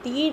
3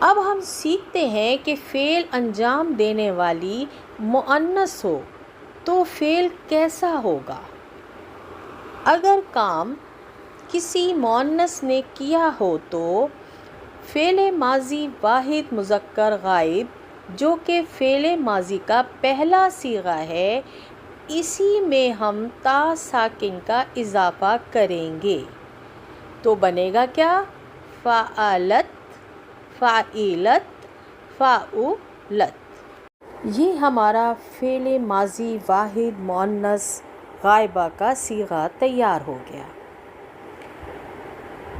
اب ہم سیکھتے ہیں کہ فعل انجام دینے والی مؤنث ہو تو فعل کیسا ہوگا۔ اگر کام کسی مؤنث نے کیا ہو تو فعل ماضی واحد مذکر غائب جو کہ فعل ماضی کا پہلا صیغہ ہے، اسی میں ہم تا ساکن کا اضافہ کریں گے تو بنے گا کیا؟ فعلت، فعیلت، فعولت۔ یہ ہمارا فعل ماضی واحد مؤنث غائبہ کا صیغہ تیار ہو گیا۔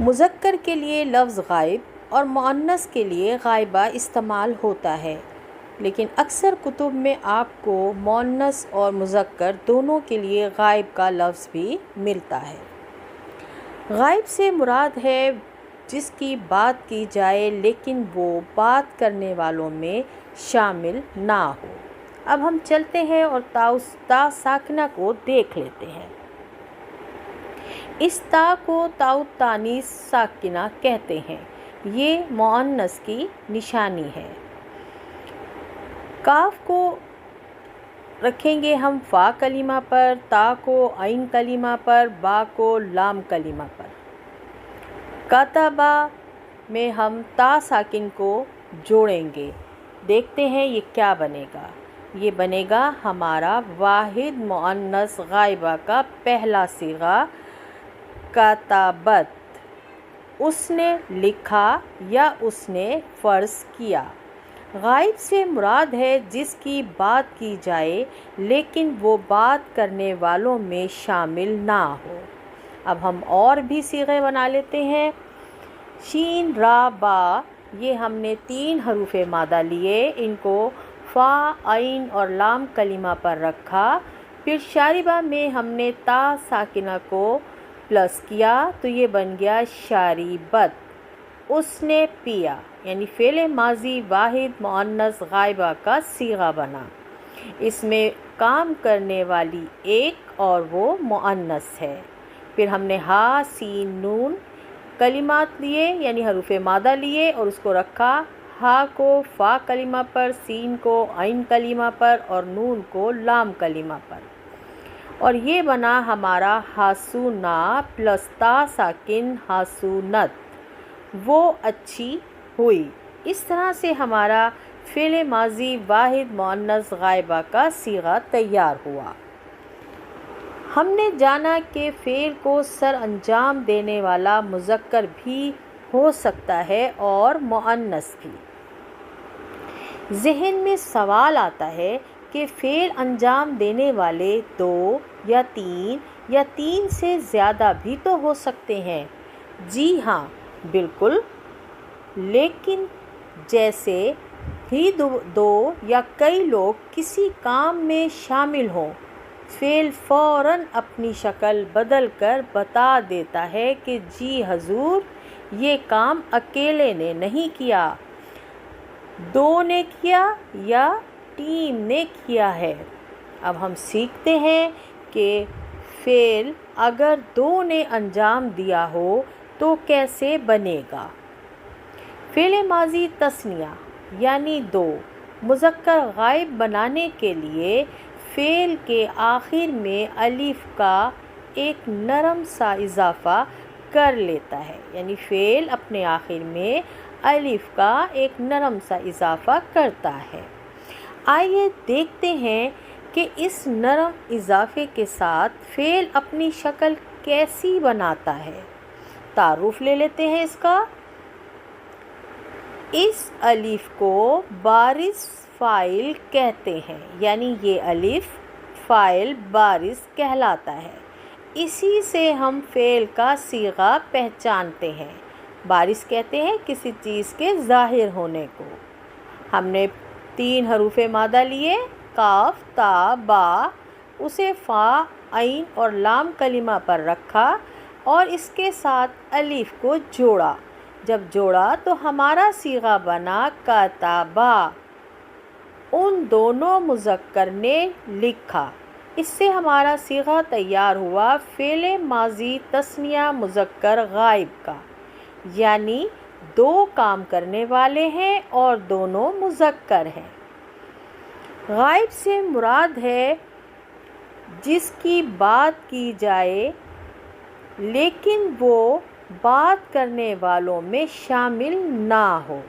مذکر کے لیے لفظ غائب اور مؤنث کے لیے غائبہ استعمال ہوتا ہے، لیکن اکثر کتب میں آپ کو مؤنث اور مذکر دونوں کے لیے غائب کا لفظ بھی ملتا ہے۔ غائب سے مراد ہے جس کی بات کی جائے لیکن وہ بات کرنے والوں میں شامل نہ ہو۔ اب ہم چلتے ہیں اور تا ساکنہ کو دیکھ لیتے ہیں۔ اس تا کو تاء التانیث ساکنہ کہتے ہیں، یہ مؤنث کی نشانی ہے۔ کاف کو رکھیں گے ہم فا کلمہ پر، تا کو عین کلمہ پر، با کو لام کلمہ پر۔ کاتبہ میں ہم تا ساکن کو جوڑیں گے، دیکھتے ہیں یہ کیا بنے گا۔ یہ بنے گا ہمارا واحد مؤنث غائبہ کا پہلا صیغہ کاتبت، اس نے لکھا یا اس نے فرض کیا۔ غائب سے مراد ہے جس کی بات کی جائے لیکن وہ بات کرنے والوں میں شامل نہ ہو۔ اب ہم اور بھی صیغے بنا لیتے ہیں۔ شین، را، با، یہ ہم نے 3 حروف مادہ لیے، ان کو فا، عین اور لام کلمہ پر رکھا، پھر شاربہ میں ہم نے تا ساکنہ کو پلس کیا تو یہ بن گیا شاریبت، اس نے پیا، یعنی فعل ماضی واحد مؤنث غائبہ کا صیغہ بنا۔ اس میں کام کرنے والی ایک اور وہ مؤنث ہے۔ پھر ہم نے ہا، سین، نون کلمات لیے یعنی حروف مادہ لیے اور اس کو رکھا، ہا کو فا کلمہ پر، سین کو عین کلمہ پر اور نون کو لام کلمہ پر، اور یہ بنا ہمارا ہاسونا پلس تا ساکن ہاسونت، وہ اچھی ہوئی۔ اس طرح سے ہمارا فعل ماضی واحد مؤنث غائبہ کا صیغہ تیار ہوا۔ ہم نے جانا کہ فعل کو سر انجام دینے والا مذکر بھی ہو سکتا ہے اور مؤنث بھی۔ ذہن میں سوال آتا ہے کہ فعل انجام دینے والے 2 یا 3 یا 3 سے زیادہ بھی تو ہو سکتے ہیں۔ جی ہاں، بالکل، لیکن جیسے ہی 2 یا کئی لوگ کسی کام میں شامل ہوں، فعل فوراً اپنی شکل بدل کر بتا دیتا ہے کہ جی حضور، یہ کام اکیلے نے نہیں کیا، 2 نے کیا یا ٹیم نے کیا ہے۔ اب ہم سیکھتے ہیں کہ فعل اگر 2 نے انجام دیا ہو تو کیسے بنے گا۔ فعل ماضی تثنیہ یعنی 2 مذکر غائب بنانے کے لیے فعل کے آخر میں الف کا ایک نرم سا اضافہ کر لیتا ہے، یعنی فعل اپنے آخر میں الف کا ایک نرم سا اضافہ کرتا ہے۔ آئیے دیکھتے ہیں کہ اس نرم اضافے کے ساتھ فعل اپنی شکل کیسی بناتا ہے۔ تعارف لے لیتے ہیں اس کا۔ اس الف کو بارز فاعل کہتے ہیں، یعنی یہ الف فاعل بارز کہلاتا ہے، اسی سے ہم فعل کا صیغہ پہچانتے ہیں۔ بارز کہتے ہیں کسی چیز کے ظاہر ہونے کو۔ ہم نے 3 حروف مادہ لیے، کاف، تا، با، اسے فا، عین اور لام کلمہ پر رکھا اور اس کے ساتھ الف کو جوڑا۔ جب جوڑا تو ہمارا صیغہ بنا کاتبہ، ان دونوں مذکر نے لکھا۔ اس سے ہمارا صیغہ تیار ہوا فعل ماضی تثنیہ مذکر غائب کا، یعنی دو کام کرنے والے ہیں اور دونوں مذکر ہیں۔ غائب سے مراد ہے جس کی بات کی جائے لیکن وہ بات کرنے والوں میں شامل نہ ہو۔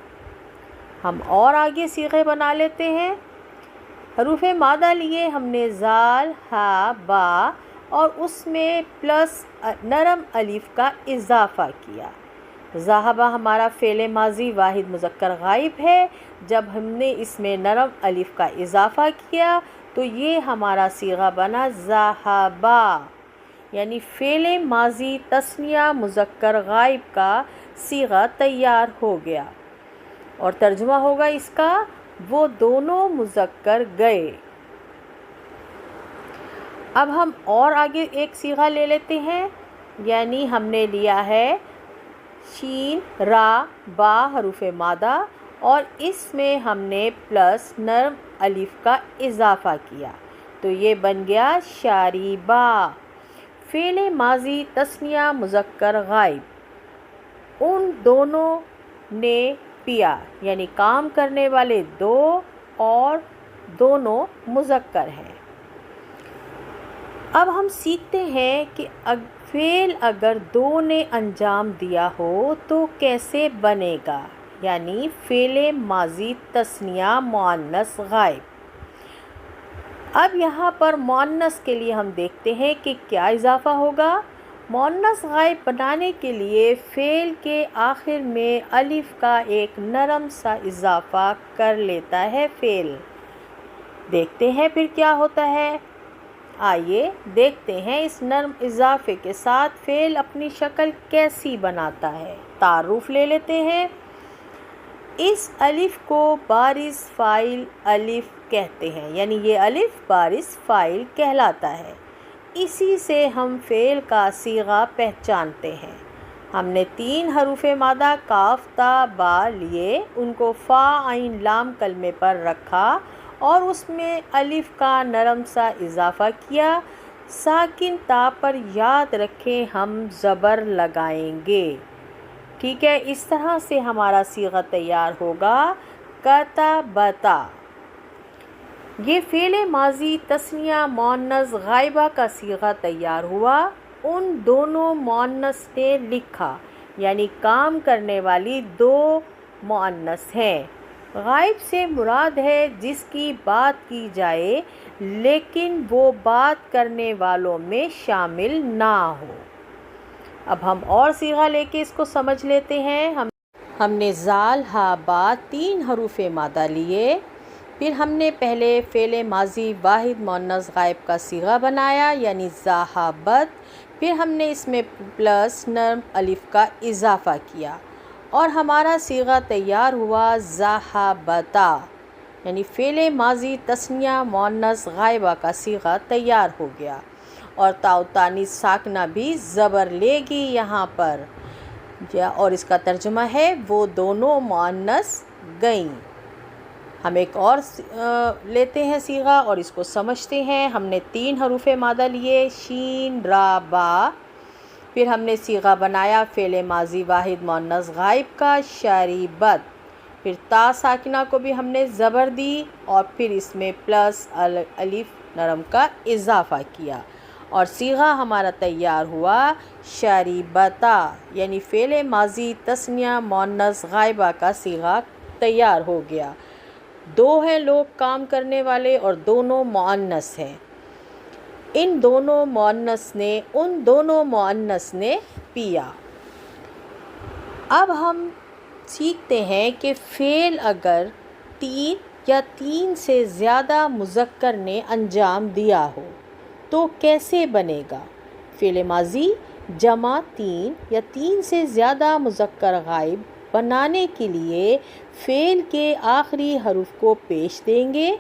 ہم اور آگے صیغے بنا لیتے ہیں۔ حروف مادہ لیے ہم نے زال، ہا، با اور اس میں پلس نرم الف کا اضافہ کیا۔ ذہبہ ہمارا فعل ماضی واحد مذکر غائب ہے، جب ہم نے اس میں نرم الف کا اضافہ کیا تو یہ ہمارا صیغہ بنا ذہبا، یعنی فعل ماضی تثنیہ مذکر غائب کا صیغہ تیار ہو گیا، اور ترجمہ ہوگا اس کا وہ دونوں مذکر گئے۔ اب ہم اور آگے ایک صیغہ لے لیتے ہیں، یعنی ہم نے لیا ہے شین، را، با حروف مادہ اور اس میں ہم نے پلس نرم الف کا اضافہ کیا تو یہ بن گیا شاریبا، فعل ماضی تثنیہ مذکر غائب۔ ان دونوں نے پیا، یعنی کام کرنے والے دو اور دونوں مذکر ہیں۔ اب ہم سیکھتے ہیں کہ فعل اگر دو نے انجام دیا ہو تو کیسے بنے گا، یعنی فعل ماضی تثنیہ مؤنث غائب۔ اب یہاں پر مؤنث کے لیے ہم دیکھتے ہیں کہ کیا اضافہ ہوگا۔ مؤنث غائب بنانے کے لیے فعل کے آخر میں الف کا ایک نرم سا اضافہ کر لیتا ہے فعل۔ دیکھتے ہیں پھر کیا ہوتا ہے۔ آئیے دیکھتے ہیں اس نرم اضافے کے ساتھ فعل اپنی شکل کیسی بناتا ہے۔ تعارف لے لیتے ہیں۔ اس الف کو بارز فاعل الف کہتے ہیں، یعنی یہ الف بارز فاعل کہلاتا ہے۔ اسی سے ہم فعل کا صیغہ پہچانتے ہیں۔ ہم نے 3 حروف مادہ کاف تا با لیے، ان کو فا عین لام کلمے پر رکھا اور اس میں الف کا نرم سا اضافہ کیا۔ ساکن تا پر یاد رکھیں ہم زبر لگائیں گے، ٹھیک ہے۔ اس طرح سے ہمارا صیغہ تیار ہوگا کتبتا۔ یہ فعل ماضی تثنیہ مؤنث غائبہ کا صیغہ تیار ہوا۔ ان دونوں مؤنث نے لکھا، یعنی کام کرنے والی دو مؤنث ہیں۔ غائب سے مراد ہے جس کی بات کی جائے لیکن وہ بات کرنے والوں میں شامل نہ ہو۔ اب ہم اور صیغہ لے کے اس کو سمجھ لیتے ہیں۔ ہم نے زال، ہا، با 3 حروف مادہ لیے، پھر ہم نے پہلے فعل ماضی واحد مؤنث غائب کا صیغہ بنایا یعنی ذہبت، پھر ہم نے اس میں پلس نرم الف کا اضافہ کیا اور ہمارا صیغہ تیار ہوا ذہبتا، یعنی فعل ماضی تثنیہ مؤنث غائبہ کا صیغہ تیار ہو گیا، اور تاء تانیث ساکنہ بھی زبر لے گی یہاں پر، اور اس کا ترجمہ ہے وہ دونوں مؤنث گئیں۔ ہم ایک اور لیتے ہیں صیغہ اور اس کو سمجھتے ہیں۔ ہم نے 3 حروف مادہ لیے شین، را، با، پھر ہم نے صیغہ بنایا فعل ماضی واحد مؤنث غائب کا شریبت، پھر تا ساکنہ کو بھی ہم نے زبر دی اور پھر اس میں پلس الف نرم کا اضافہ کیا اور صیغہ ہمارا تیار ہوا شریبتا، یعنی فعل ماضی تثنیہ مؤنث غائبہ کا صیغہ تیار ہو گیا۔ 2 ہیں لوگ کام کرنے والے اور دونوں مؤنث ہیں۔ ان دونوں مؤنث نے پیا۔ اب ہم سیکھتے ہیں کہ فعل اگر 3 یا 3 سے زیادہ مذکر نے انجام دیا ہو تو کیسے بنے گا۔ فعل ماضی جمع 3 یا 3 سے زیادہ مذکر غائب بنانے کے لیے فعل کے آخری حرف کو پیش دیں گے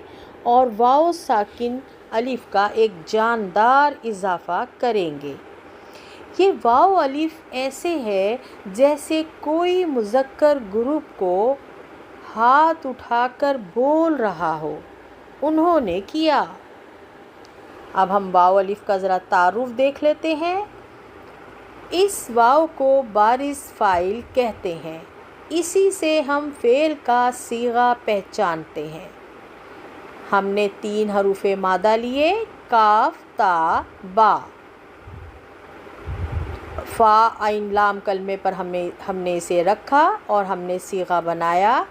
اور واو ساکن الف کا ایک جاندار اضافہ کریں گے۔ یہ واو الف ایسے ہے جیسے کوئی مذکر گروپ کو ہاتھ اٹھا کر بول رہا ہو، انہوں نے کیا۔ اب ہم واو الف کا ذرا تعارف دیکھ لیتے ہیں۔ اس واو کو بارز فاعل کہتے ہیں، اسی سے ہم فعل کا صیغہ پہچانتے ہیں۔ ہم نے 3 حروف مادہ لیے، کاف، تا، با۔ فا عین لام کلمے پر ہم نے اسے رکھا اور ہم نے صیغہ بنایا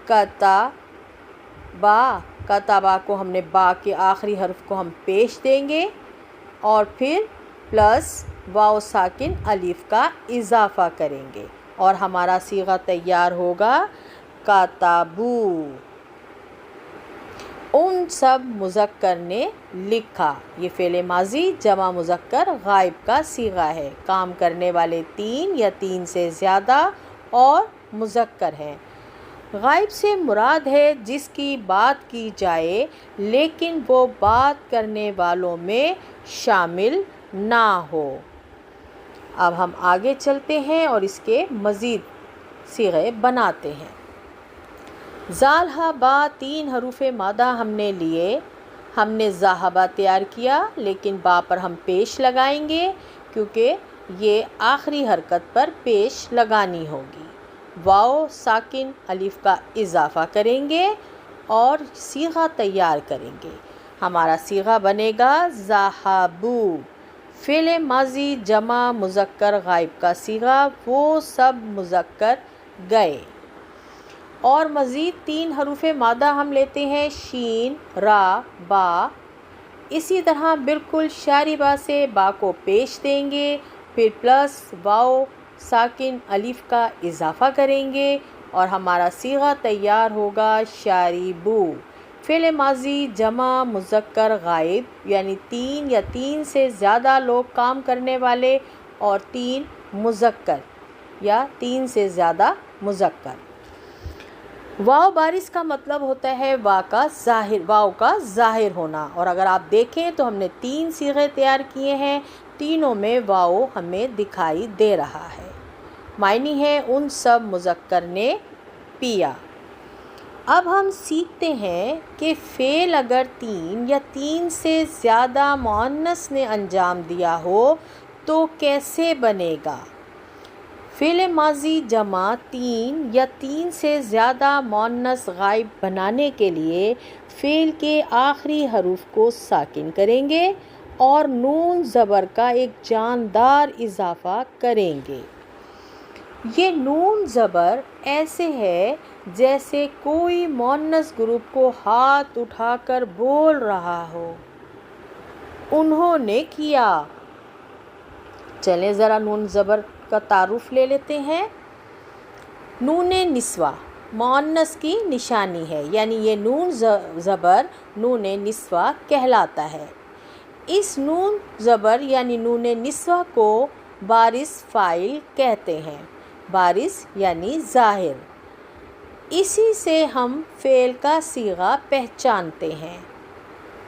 کتبا۔ کتبا کو ہم نے با کے آخری حرف کو ہم پیش دیں گے اور پھر پلس واو ساکن الف کا اضافہ کریں گے اور ہمارا صیغہ تیار ہوگا کتبو۔ ان سب مذکر نے لکھا۔ یہ فعل ماضی جمع مذکر غائب کا صیغہ ہے۔ کام کرنے والے 3 یا 3 سے زیادہ اور مذکر ہیں۔ غائب سے مراد ہے جس کی بات کی جائے لیکن وہ بات کرنے والوں میں شامل نہ ہو۔ اب ہم آگے چلتے ہیں اور اس کے مزید صیغے بناتے ہیں۔ زال ہا با 3 حروف مادہ ہم نے لیے۔ ہم نے ذاہبہ تیار کیا لیکن با پر ہم پیش لگائیں گے کیونکہ یہ آخری حرکت پر پیش لگانی ہوگی۔ واو ساکن الف کا اضافہ کریں گے اور صیغہ تیار کریں گے۔ ہمارا صیغہ بنے گا ذہبو۔ فعل ماضی جمع مذکر غائب کا صیغہ، وہ سب مذکر گئے۔ اور مزید 3 حروف مادہ ہم لیتے ہیں، شین، را، با۔ اسی طرح بالکل شعری با سے با کو پیش دیں گے، پھر پلس واو ساکن الف کا اضافہ کریں گے اور ہمارا صیغہ تیار ہوگا شاربو۔ فعل ماضی جمع مذکر غائب یعنی 3 یا 3 سے زیادہ لوگ کام کرنے والے اور 3 مذکر یا 3 سے زیادہ مذکر۔ واو بارز کا مطلب ہوتا ہے واو کا ظاہر ہونا، اور اگر آپ دیکھیں تو ہم نے 3 صیغے تیار کیے ہیں، تینوں میں واو ہمیں دکھائی دے رہا ہے۔ معنی ہے ان سب مذکر نے پیا۔ اب ہم سیکھتے ہیں کہ فعل اگر 3 یا 3 سے زیادہ مؤنث نے انجام دیا ہو تو کیسے بنے گا۔ فعل ماضی جمع 3 یا 3 سے زیادہ مؤنث غائب بنانے کے لیے فعل کے آخری حروف کو ساکن کریں گے اور نون زبر کا ایک جاندار اضافہ کریں گے۔ یہ نون زبر ایسے ہے جیسے کوئی مؤنث گروپ کو ہاتھ اٹھا کر بول رہا ہو، انہوں نے کیا۔ چلیں ذرا نون زبر کا تعارف لے لیتے ہیں۔ نون نسوہ مؤنث کی نشانی ہے، یعنی یہ نون زبر نون نسوہ کہلاتا ہے۔ اس نون زبر یعنی نون نسوہ کو بارز فاعل کہتے ہیں۔ بارز یعنی ظاہر۔ اسی سے ہم فعل کا صیغہ پہچانتے ہیں۔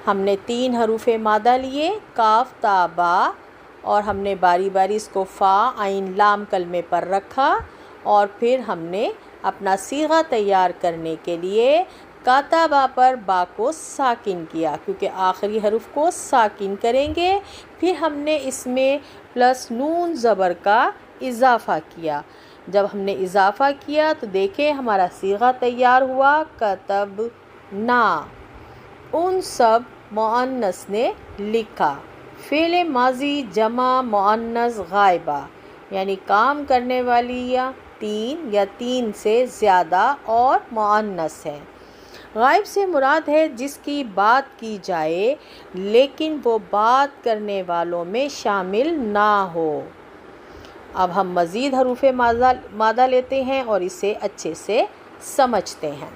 ہم نے 3 حروف مادہ لیے، کاف، تا، با، اور ہم نے باری باری اس کو فا عین لام کلمے پر رکھا اور پھر ہم نے اپنا صیغہ تیار کرنے کے لیے کاتبا پر با کو ساکن کیا کیونکہ آخری حرف کو ساکن کریں گے، پھر ہم نے اس میں پلس نون زبر کا اضافہ کیا۔ جب ہم نے اضافہ کیا تو دیکھیں ہمارا صیغہ تیار ہوا کتبنا۔ ان سب مؤنث نے لکھا۔ فعل ماضی جمع مؤنث غائبہ یعنی کام کرنے والی یا 3 یا 3 سے زیادہ اور مؤنث ہے۔ غائب سے مراد ہے جس کی بات کی جائے لیکن وہ بات کرنے والوں میں شامل نہ ہو۔ اب ہم مزید حروف مادہ لیتے ہیں اور اسے اچھے سے سمجھتے ہیں۔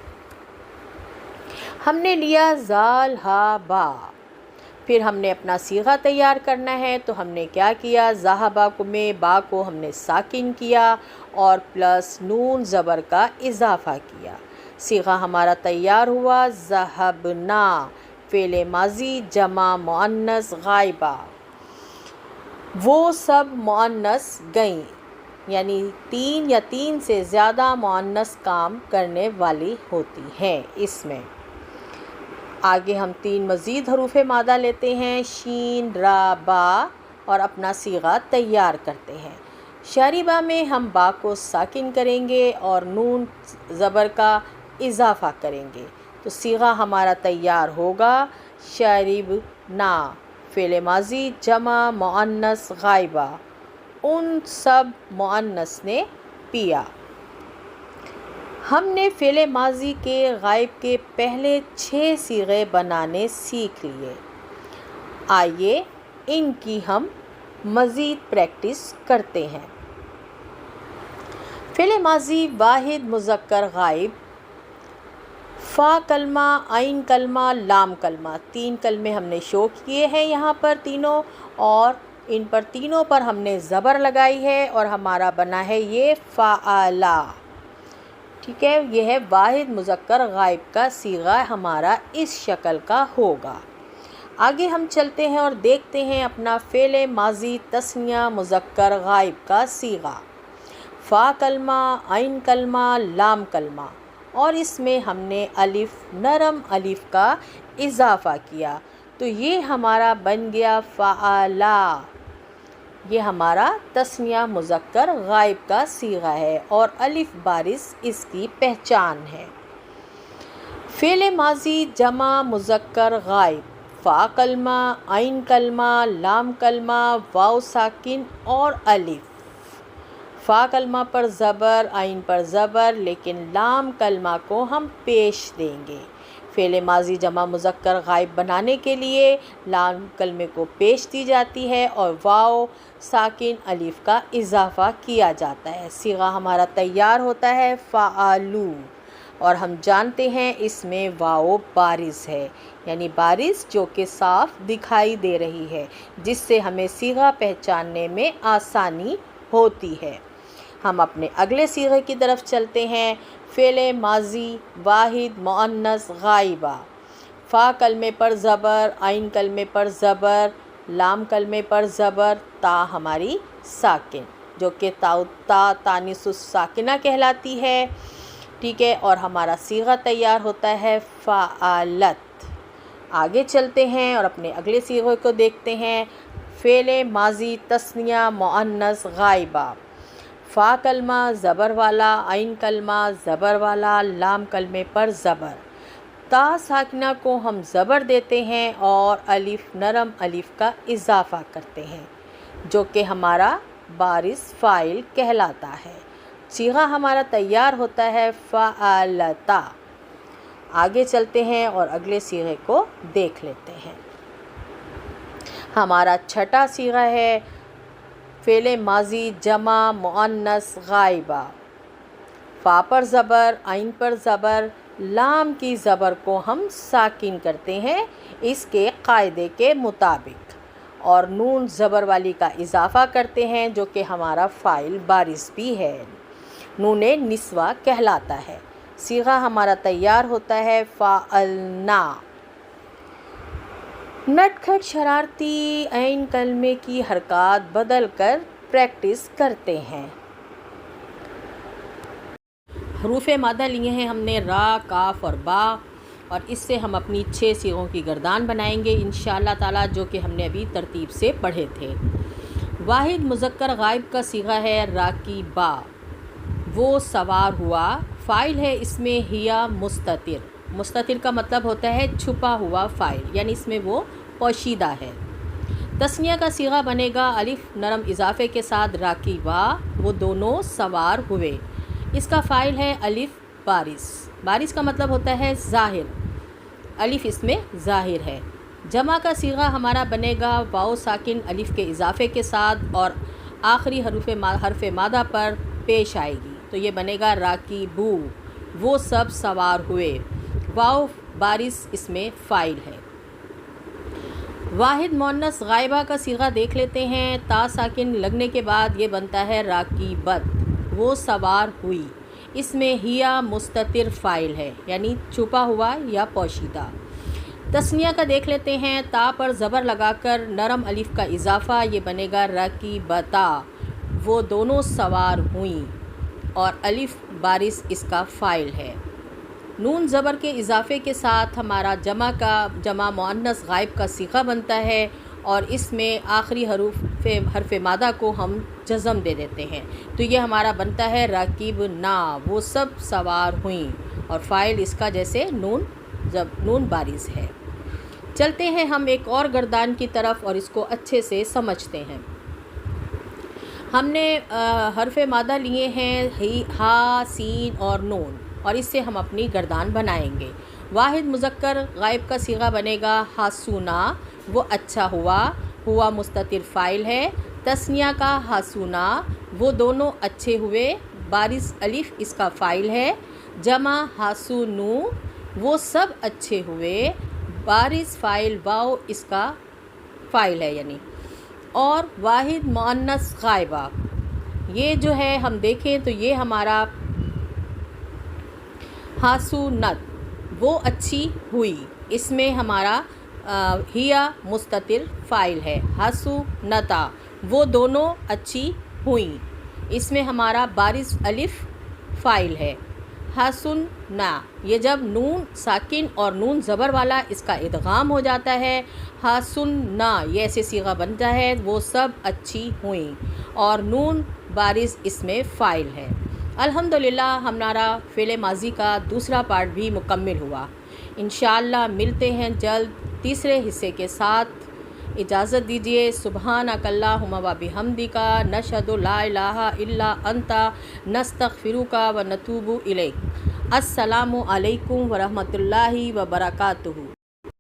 ہم نے لیا زال ہا با، پھر ہم نے اپنا صیغہ تیار کرنا ہے تو ہم نے کیا کیا، ذہبا میں با کو ہم نے ساکن کیا اور پلس نون زبر کا اضافہ کیا۔ صیغہ ہمارا تیار ہوا ذہبنا۔ فعل ماضی جمع مؤنث غائبہ، وہ سب مؤنث گئیں، یعنی 3 یا 3 سے زیادہ مؤنث کام کرنے والی ہوتی ہیں۔ اس میں آگے ہم 3 مزید حروف مادہ لیتے ہیں، شین، را، با، اور اپنا صیغہ تیار کرتے ہیں۔ شہری با میں ہم با کو ساکن کریں گے اور نون زبر کا اضافہ کریں گے، تو صیغہ ہمارا تیار ہوگا شارب نا، فعل ماضی جمع مؤنث غائبہ، ان سب مؤنث نے پیا۔ ہم نے فعل ماضی کے غائب کے پہلے 6 صیغے بنانے سیکھ لیے، آئیے ان کی ہم مزید پریکٹس کرتے ہیں۔ فعل ماضی واحد مذکر غائب، فا کلمہ، عین کلمہ، لام کلمہ، 3 کلمے ہم نے شو کیے ہیں یہاں پر تینوں، اور ان پر تینوں پر ہم نے زبر لگائی ہے اور ہمارا بنا ہے یہ فعلا، ٹھیک ہے۔ یہ ہے واحد مذکر غائب کا صیغہ، ہمارا اس شکل کا ہوگا۔ آگے ہم چلتے ہیں اور دیکھتے ہیں اپنا فعل ماضی تثنیہ مذکر غائب کا صیغہ، فا کلمہ، عین کلمہ، لام کلمہ، اور اس میں ہم نے الف، نرم الف کا اضافہ کیا، تو یہ ہمارا بن گیا فعلا۔ یہ ہمارا تثنیہ مذکر غائب کا صیغہ ہے اور الف بارز اس کی پہچان ہے۔ فعل ماضی جمع مذکر غائب، فا کلمہ، عین کلمہ، لام کلمہ، واو ساکن اور الف، فا کلمہ پر زبر، عین پر زبر، لیکن لام کلمہ کو ہم پیش دیں گے۔ فعل ماضی جمع مذکر غائب بنانے کے لیے لام کلمے کو پیش دی جاتی ہے اور واو ساکن الف کا اضافہ کیا جاتا ہے، صیغہ ہمارا تیار ہوتا ہے فعلو، اور ہم جانتے ہیں اس میں واو بارز ہے، یعنی بارز جو کہ صاف دکھائی دے رہی ہے، جس سے ہمیں صیغہ پہچاننے میں آسانی ہوتی ہے۔ ہم اپنے اگلے صیغے کی طرف چلتے ہیں، فعل ماضی واحد مؤنث غائبہ، فا کلمے پر زبر، عین کلمے پر زبر، لام کلمے پر زبر، تا ہماری ساکن، جو کہ تا تانیث الساکنہ کہلاتی ہے، ٹھیک ہے، اور ہمارا صیغہ تیار ہوتا ہے فعلت۔ آگے چلتے ہیں اور اپنے اگلے صیغے کو دیکھتے ہیں، فعل ماضی تثنیہ مؤنث غائبہ، فا کلمہ زبر والا، عین کلمہ زبر والا، لام کلمے پر زبر، تا ساکنہ کو ہم زبر دیتے ہیں اور الف، نرم الف کا اضافہ کرتے ہیں، جو کہ ہمارا بارز فاعل کہلاتا ہے، صیغہ ہمارا تیار ہوتا ہے فعلتا۔ آگے چلتے ہیں اور اگلے صیغے کو دیکھ لیتے ہیں۔ ہمارا چھٹا صیغہ ہے فعل ماضی جمع مؤنث غائبہ، فا پر زبر، عین پر زبر، لام کی زبر کو ہم ساکن کرتے ہیں اس کے قاعدے کے مطابق، اور نون زبر والی کا اضافہ کرتے ہیں جو کہ ہمارا فاعل بارز بھی ہے، نون نسوہ کہلاتا ہے، صیغہ ہمارا تیار ہوتا ہے فعلنا۔ نٹ کھٹ شرارتی عین کلمے کی حرکات بدل کر پریکٹس کرتے ہیں۔ حروف مادہ لیے ہیں ہم نے را، کاف اور با، اور اس سے ہم اپنی 6 صیغوں کی گردان بنائیں گے انشاءاللہ تعالیٰ، جو کہ ہم نے ابھی ترتیب سے پڑھے تھے۔ واحد مذکر غائب کا صیغہ ہے راکبہ، وہ سوار ہوا، فاعل ہے اس میں ہیا مستتر، مستتر کا مطلب ہوتا ہے چھپا ہوا فاعل، یعنی اس میں وہ پوشیدہ ہے۔ تثنیہ کا صیغہ بنے گا الف نرم اضافے کے ساتھ راکبہ، وہ دونوں سوار ہوئے، اس کا فاعل ہے الف بارز، بارز کا مطلب ہوتا ہے ظاہر، الف اس میں ظاہر ہے۔ جمع کا صیغہ ہمارا بنے گا واو ساکن الف کے اضافے کے ساتھ اور آخری حرف مادہ پر پیش آئے گی، تو یہ بنے گا راکبو، وہ سب سوار ہوئے، واو بارز اس میں فاعل ہے۔ واحد مؤنث غائبہ کا صیغہ دیکھ لیتے ہیں، تا ساکن لگنے کے بعد یہ بنتا ہے راکبت، وہ سوار ہوئی، اس میں ہیا مستتر فاعل ہے، یعنی چھپا ہوا یا پوشیدہ۔ تثنیہ کا دیکھ لیتے ہیں، تا پر زبر لگا کر نرم الف کا اضافہ، یہ بنے گا راکبتا، وہ دونوں سوار ہوئیں، اور الف بارز اس کا فاعل ہے۔ نون زبر کے اضافے کے ساتھ ہمارا جمع مؤنث غائب کا صیغہ بنتا ہے، اور اس میں آخری حرف مادہ کو ہم جزم دے دیتے ہیں، تو یہ ہمارا بنتا ہے راکبنا، وہ سب سوار ہوئیں، اور فاعل اس کا جیسے نون، جب نون بارز ہے۔ چلتے ہیں ہم ایک اور گردان کی طرف اور اس کو اچھے سے سمجھتے ہیں۔ ہم نے حرف مادہ لیے ہیں ہا، سین اور نون، اور اس سے ہم اپنی گردان بنائیں گے۔ واحد مذکر غائب کا صیغہ بنے گا ہاسونا، وہ اچھا ہوا، ہوا مستتر فاعل ہے۔ تثنیہ کا ہاسونا، وہ دونوں اچھے ہوئے، بارز الف اس کا فاعل ہے۔ جمع ہاسونو، وہ سب اچھے ہوئے، بارز فاعل واو اس کا فاعل ہے یعنی۔ اور واحد مؤنث غائبہ، یہ جو ہے ہم دیکھیں تو یہ ہمارا ہاسونت، وہ اچھی ہوئی، اس میں ہمارا ہیا مستتر فاعل ہے۔ ہاسونتا، وہ دونوں اچھی ہوئیں، اس میں ہمارا بارز الف فاعل ہے۔ ہاسنا، یہ جب نون ساکن اور نون زبر والا اس کا ادغام ہو جاتا ہے، ہاسنا یہ ایسے صیغہ بنتا ہے، وہ سب اچھی ہوئیں، اور نون بارز اس میں فاعل ہے۔ الحمدللہ ہمارا فعل ماضی کا دوسرا پارٹ بھی مکمل ہوا۔ انشاءاللہ ملتے ہیں جلد تیسرے حصے کے ساتھ۔ اجازت دیجیے۔ سبحانک اللہم و بحمدک، نشہد لا الہ الا انت، نستغفرک و نتوب الیک۔ السلام علیکم ورحمۃ اللہ وبرکاتہ۔